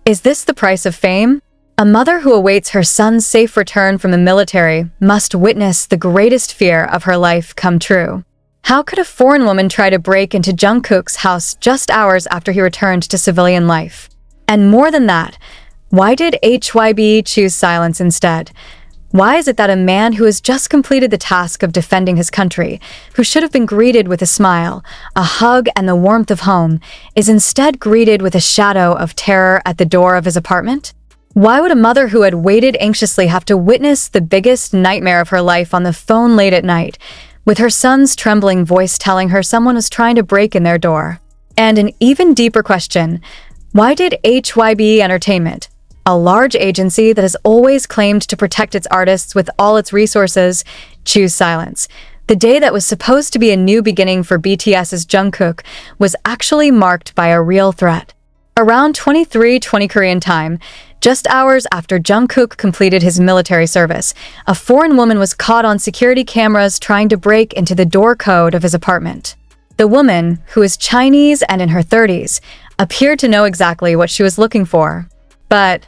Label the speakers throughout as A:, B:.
A: Is this the price of fame? A mother who awaits her son's safe return from the military must witness the greatest fear of her life come true. How could a foreign woman try to break into Jungkook's house just hours after he returned to civilian life? And more than that, why did HYB choose silence instead? Why is it that a man who has just completed the task of defending his country, who should have been greeted with a smile, a hug, and the warmth of home, is instead greeted with a shadow of terror at the door of his apartment? Why would a mother who had waited anxiously have to witness the biggest nightmare of her life on the phone late at night, with her son's trembling voice telling her someone was trying to break in their door? And an even deeper question, why did HYB Entertainment, a large agency that has always claimed to protect its artists with all its resources, choose silence? The day that was supposed to be a new beginning for BTS's Jungkook was actually marked by a real threat. Around 23:20 Korean time, just hours after Jungkook completed his military service, a foreign woman was caught on security cameras trying to break into the door code of his apartment. The woman, who is Chinese and in her 30s, appeared to know exactly what she was looking for. But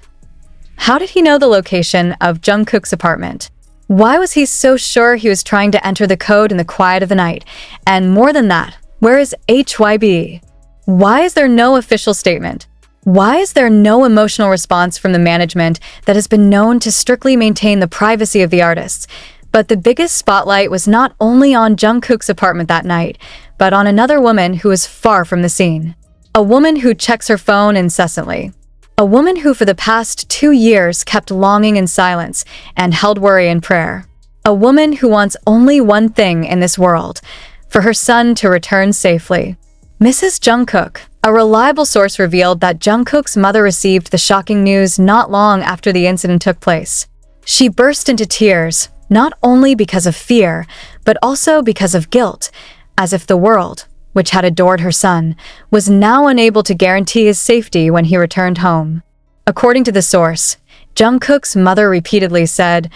A: how did he know the location of Jungkook's apartment? Why was he so sure he was trying to enter the code in the quiet of the night? And more than that, where is HYB? Why is there no official statement? Why is there no emotional response from the management that has been known to strictly maintain the privacy of the artists? But the biggest spotlight was not only on Jungkook's apartment that night, but on another woman who was far from the scene. A woman who checks her phone incessantly. A woman who for the past 2 years kept longing in silence and held worry in prayer. A woman who wants only one thing in this world, for her son to return safely. Mrs. Jungkook. A reliable source revealed that Jungkook's mother received the shocking news not long after the incident took place. She burst into tears, not only because of fear, but also because of guilt, as if the world, which had adored her son, was now unable to guarantee his safety when he returned home. According to the source, Jungkook's mother repeatedly said,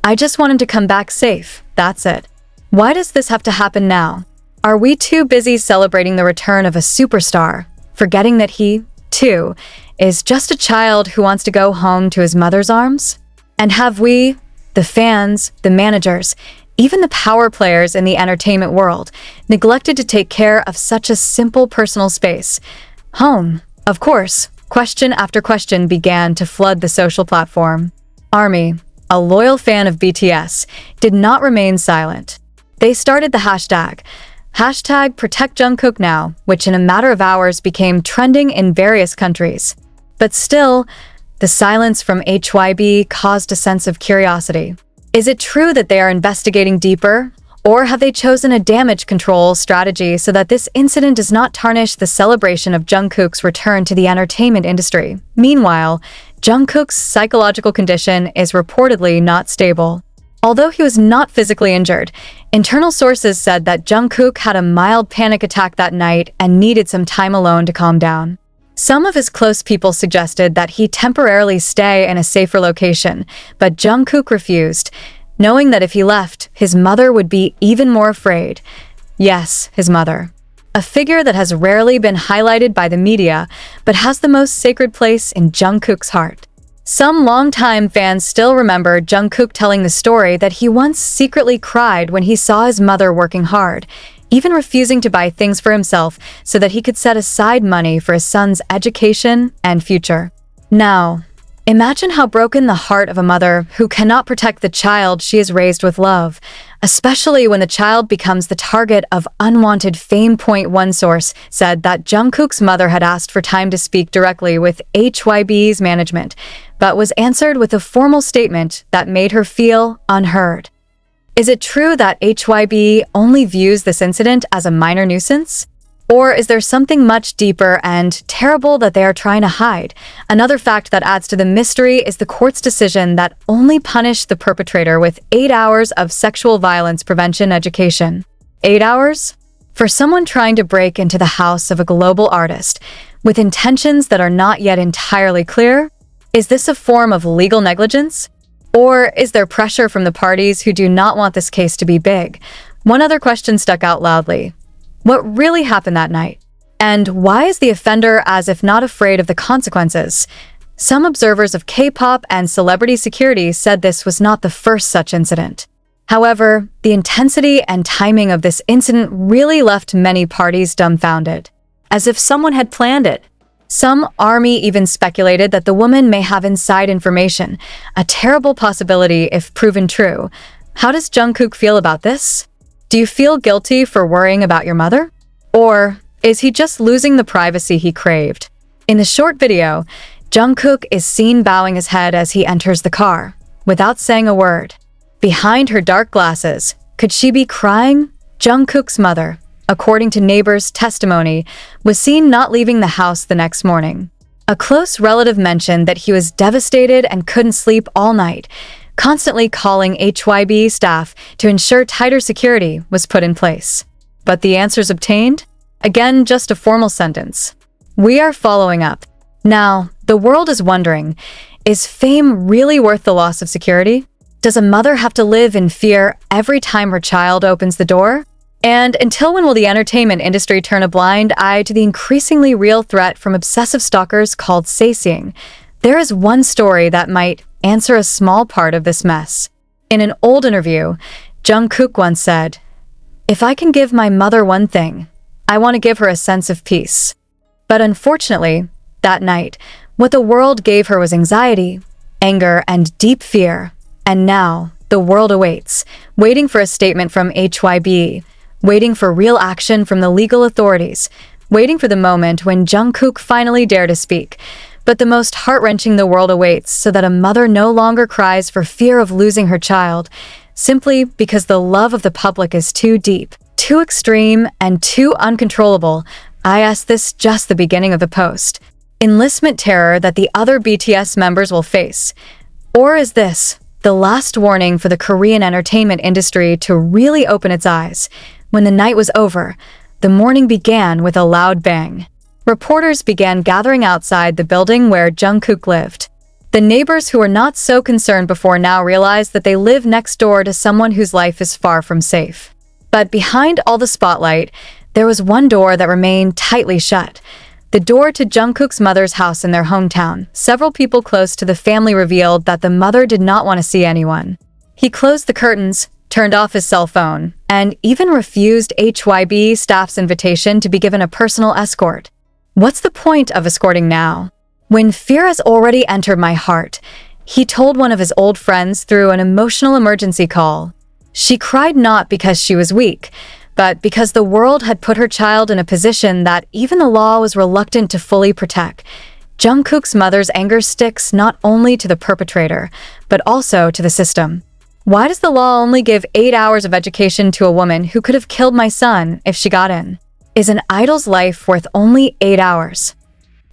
A: "I just want him to come back safe, that's it. Why does this have to happen now? Are we too busy celebrating the return of a superstar, forgetting that he, too, is just a child who wants to go home to his mother's arms? And have we, the fans, the managers, even the power players in the entertainment world, neglected to take care of such a simple personal space? Home, of course." Question after question began to flood the social platform. ARMY, a loyal fan of BTS, did not remain silent. They started the hashtag Protect Jungkook Now, which in a matter of hours became trending in various countries. But still, the silence from HYB caused a sense of curiosity. Is it true that they are investigating deeper, or have they chosen a damage control strategy so that this incident does not tarnish the celebration of Jungkook's return to the entertainment industry? Meanwhile, Jungkook's psychological condition is reportedly not stable. Although he was not physically injured, internal sources said that Jungkook had a mild panic attack that night and needed some time alone to calm down. Some of his close people suggested that he temporarily stay in a safer location, but Jungkook refused, knowing that if he left, his mother would be even more afraid. Yes, his mother. A figure that has rarely been highlighted by the media, but has the most sacred place in Jungkook's heart. Some longtime fans still remember Jungkook telling the story that he once secretly cried when he saw his mother working hard, even refusing to buy things for himself so that he could set aside money for his son's education and future. Now, imagine how broken the heart of a mother who cannot protect the child she has raised with love, especially when the child becomes the target of unwanted fame. One source said that Jungkook's mother had asked for time to speak directly with HYB's management, but was answered with a formal statement that made her feel unheard. Is it true that HYB only views this incident as a minor nuisance? Or is there something much deeper and terrible that they are trying to hide? Another fact that adds to the mystery is the court's decision that only punished the perpetrator with 8 hours of sexual violence prevention education. 8 hours? For someone trying to break into the house of a global artist with intentions that are not yet entirely clear? Is this a form of legal negligence? Or is there pressure from the parties who do not want this case to be big? One other question stuck out loudly. What really happened that night? And why is the offender as if not afraid of the consequences? Some observers of K-pop and celebrity security said this was not the first such incident. However, the intensity and timing of this incident really left many parties dumbfounded, as if someone had planned it. Some army even speculated that the woman may have inside information, a terrible possibility if proven true. How does Jungkook feel about this? Do you feel guilty for worrying about your mother? Or is he just losing the privacy he craved? In the short video, Jungkook is seen bowing his head as he enters the car, without saying a word. Behind her dark glasses, could she be crying? Jungkook's mother, according to neighbors' testimony, was seen not leaving the house the next morning. A close relative mentioned that he was devastated and couldn't sleep all night, constantly calling HYB staff to ensure tighter security was put in place. But the answers obtained? Again, just a formal sentence. We are following up. Now, the world is wondering, is fame really worth the loss of security? Does a mother have to live in fear every time her child opens the door? And until when will the entertainment industry turn a blind eye to the increasingly real threat from obsessive stalkers called Sasaeng? There is one story that might answer a small part of this mess. In an old interview, Jungkook once said, "If I can give my mother one thing, I want to give her a sense of peace." But unfortunately, that night, what the world gave her was anxiety, anger, and deep fear. And now, the world awaits, waiting for a statement from HYB, waiting for real action from the legal authorities, waiting for the moment when Jungkook finally dare to speak. But the most heart-wrenching the world awaits so that a mother no longer cries for fear of losing her child, simply because the love of the public is too deep, too extreme, and too uncontrollable. I ask this just the beginning of the post. Enlistment terror that the other BTS members will face. Or is this the last warning for the Korean entertainment industry to really open its eyes? When the night was over, the morning began with a loud bang. Reporters began gathering outside the building where Jungkook lived. The neighbors who were not so concerned before now realized that they live next door to someone whose life is far from safe. But behind all the spotlight, there was one door that remained tightly shut. The door to Jungkook's mother's house in their hometown. Several people close to the family revealed that the mother did not want to see anyone. He closed the curtains, turned off his cell phone, and even refused HYB staff's invitation to be given a personal escort. What's the point of escorting now? When fear has already entered my heart, he told one of his old friends through an emotional emergency call. She cried not because she was weak, but because the world had put her child in a position that even the law was reluctant to fully protect. Jungkook's mother's anger sticks not only to the perpetrator, but also to the system. Why does the law only give 8 hours of education to a woman who could have killed my son if she got in? Is an idol's life worth only 8 hours?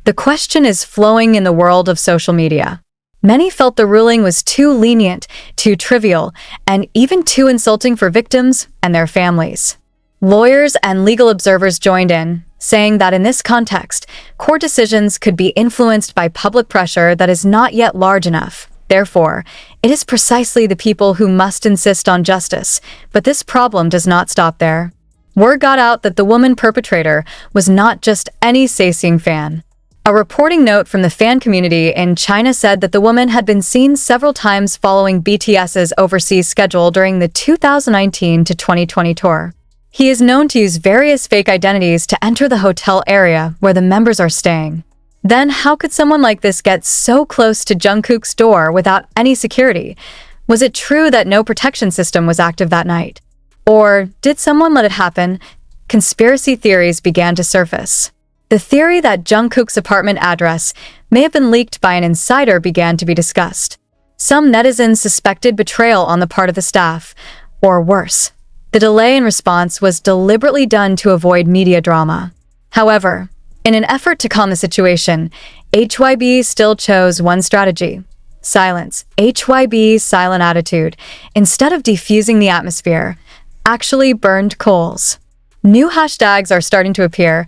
A: The question is flowing in the world of social media. Many felt the ruling was too lenient, too trivial, and even too insulting for victims and their families. Lawyers and legal observers joined in, saying that in this context, court decisions could be influenced by public pressure that is not yet large enough. Therefore, it is precisely the people who must insist on justice. But this problem does not stop there. Word got out that the woman perpetrator was not just any Sasaeng fan. A reporting note from the fan community in China said that the woman had been seen several times following BTS's overseas schedule during the 2019 to 2020 tour. He is known to use various fake identities to enter the hotel area where the members are staying. Then how could someone like this get so close to Jungkook's door without any security? Was it true that no protection system was active that night? Or did someone let it happen? Conspiracy theories began to surface. The theory that Jungkook's apartment address may have been leaked by an insider began to be discussed. Some netizens suspected betrayal on the part of the staff, or worse, the delay in response was deliberately done to avoid media drama. However, in an effort to calm the situation, HYB still chose one strategy: silence. HYB's silent attitude, instead of defusing the atmosphere, actually burned coals. New hashtags are starting to appear.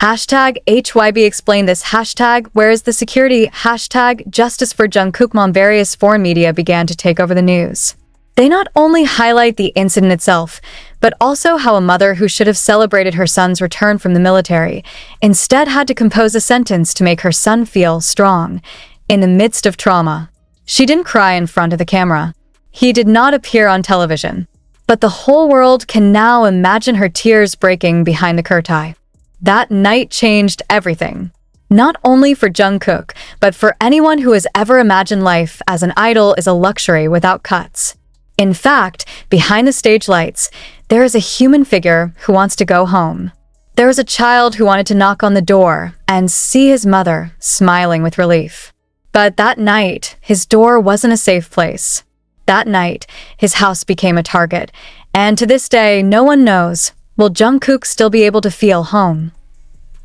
A: Hashtag HYB explained this. Hashtag where is the security? Hashtag justice for Jungkook. Various foreign media began to take over the news. They not only highlight the incident itself, but also how a mother who should have celebrated her son's return from the military instead had to compose a sentence to make her son feel strong. in the midst of trauma. She didn't cry in front of the camera. He did not appear on television. But the whole world can now imagine her tears breaking behind the curtain. That night changed everything. Not only for Jungkook, but for anyone who has ever imagined life as an idol is a luxury without cuts. In fact, behind the stage lights, there is a human figure who wants to go home. There was a child who wanted to knock on the door and see his mother smiling with relief. But that night, his door wasn't a safe place. That night, his house became a target, and to this day, no one knows, will Jungkook still be able to feel home?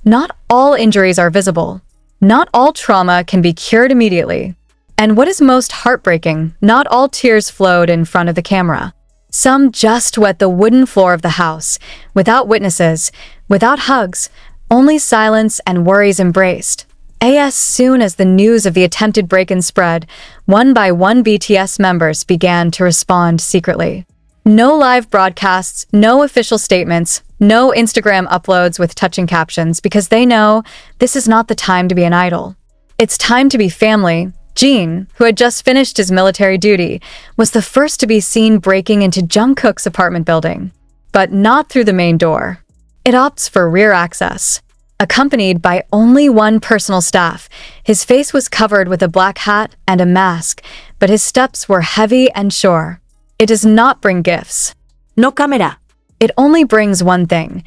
A: Not all injuries are visible. Not all trauma can be cured immediately. And what is most heartbreaking, not all tears flowed in front of the camera. Some just wet the wooden floor of the house, without witnesses, without hugs, only silence and worries embraced. As soon as the news of the attempted break-in spread, one by one BTS members began to respond secretly. No live broadcasts, no official statements, no Instagram uploads with touching captions because they know this is not the time to be an idol. It's time to be family. Jin, who had just finished his military duty, was the first to be seen breaking into Jungkook's apartment building. But not through the main door. It opts for rear access. Accompanied by only one personal staff, his face was covered with a black hat and a mask, but his steps were heavy and sure. It does not bring gifts. No camera. It only brings one thing,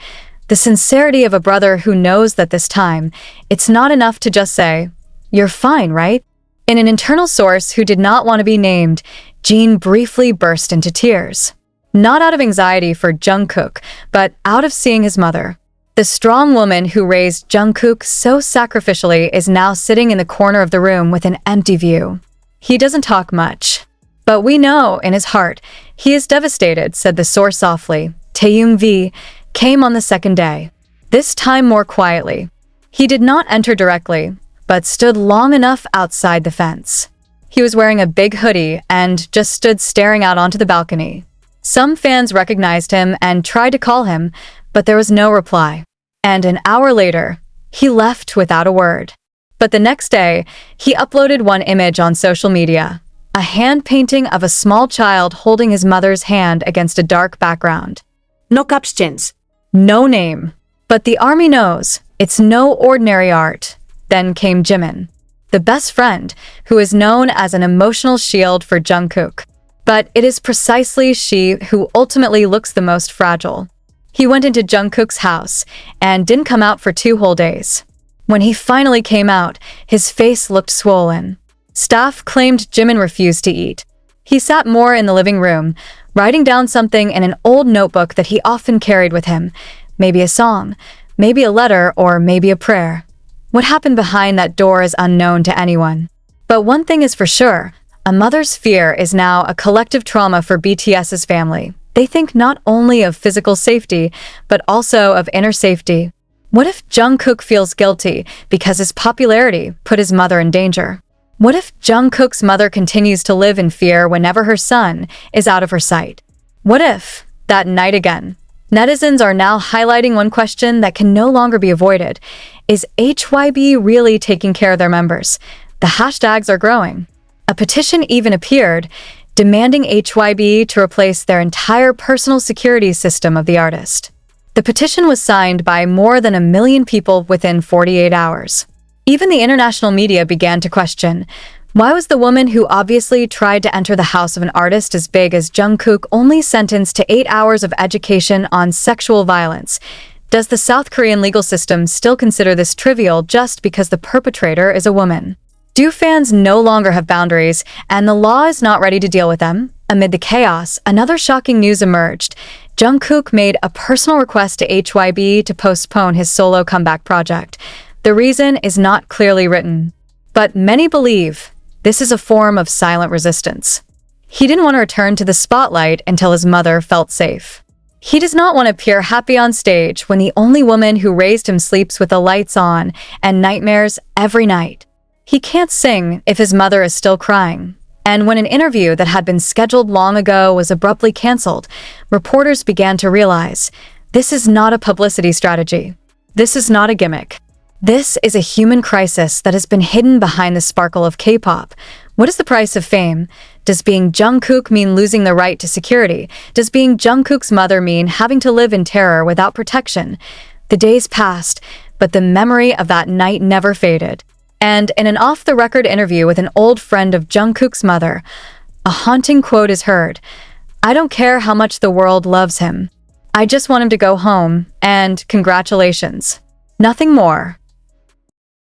A: the sincerity of a brother who knows that this time, it's not enough to just say, "You're fine, right?" In an internal source who did not want to be named, Jin briefly burst into tears. Not out of anxiety for Jungkook, but out of seeing his mother. The strong woman who raised Jungkook so sacrificially is now sitting in the corner of the room with an empty view. He doesn't talk much. But we know, in his heart, he is devastated, said the source softly. Taeil V came on the second day. This time more quietly. He did not enter directly, but stood long enough outside the fence. He was wearing a big hoodie and just stood staring out onto the balcony. Some fans recognized him and tried to call him, but there was no reply. And an hour later, he left without a word. But the next day, he uploaded one image on social media, a hand painting of a small child holding his mother's hand against a dark background. No captions. No name. But the army knows, it's no ordinary art. Then came Jimin, the best friend, who is known as an emotional shield for Jungkook. But it is precisely she who ultimately looks the most fragile. He went into Jungkook's house and didn't come out for 2 whole days. When he finally came out, his face looked swollen. Staff claimed Jimin refused to eat. He sat more in the living room, writing down something in an old notebook that he often carried with him. Maybe a song, maybe a letter, or maybe a prayer. What happened behind that door is unknown to anyone. But one thing is for sure, a mother's fear is now a collective trauma for BTS's family. They think not only of physical safety, but also of inner safety. What if Jungkook feels guilty because his popularity put his mother in danger? What if Jungkook's mother continues to live in fear whenever her son is out of her sight? What if, that night again, netizens are now highlighting one question that can no longer be avoided. Is HYB really taking care of their members? The hashtags are growing. A petition even appeared, demanding HYB to replace their entire personal security system of the artist. The petition was signed by more than 1 million people within 48 hours. Even the international media began to question, why was the woman who obviously tried to enter the house of an artist as big as Jungkook only sentenced to 8 hours of education on sexual violence? Does the South Korean legal system still consider this trivial just because the perpetrator is a woman? Do fans no longer have boundaries, and the law is not ready to deal with them? Amid the chaos, another shocking news emerged. Jungkook made a personal request to HYB to postpone his solo comeback project. The reason is not clearly written, but many believe this is a form of silent resistance. He didn't want to return to the spotlight until his mother felt safe. He does not want to appear happy on stage when the only woman who raised him sleeps with the lights on and nightmares every night. He can't sing if his mother is still crying. And when an interview that had been scheduled long ago was abruptly canceled, reporters began to realize this is not a publicity strategy. This is not a gimmick. This is a human crisis that has been hidden behind the sparkle of K-pop. What is the price of fame? Does being Jungkook mean losing the right to security? Does being Jungkook's mother mean having to live in terror without protection? The days passed, but the memory of that night never faded. And in an off-the-record interview with an old friend of Jungkook's mother, a haunting quote is heard: "I don't care how much the world loves him. I just want him to go home, and congratulations. Nothing more."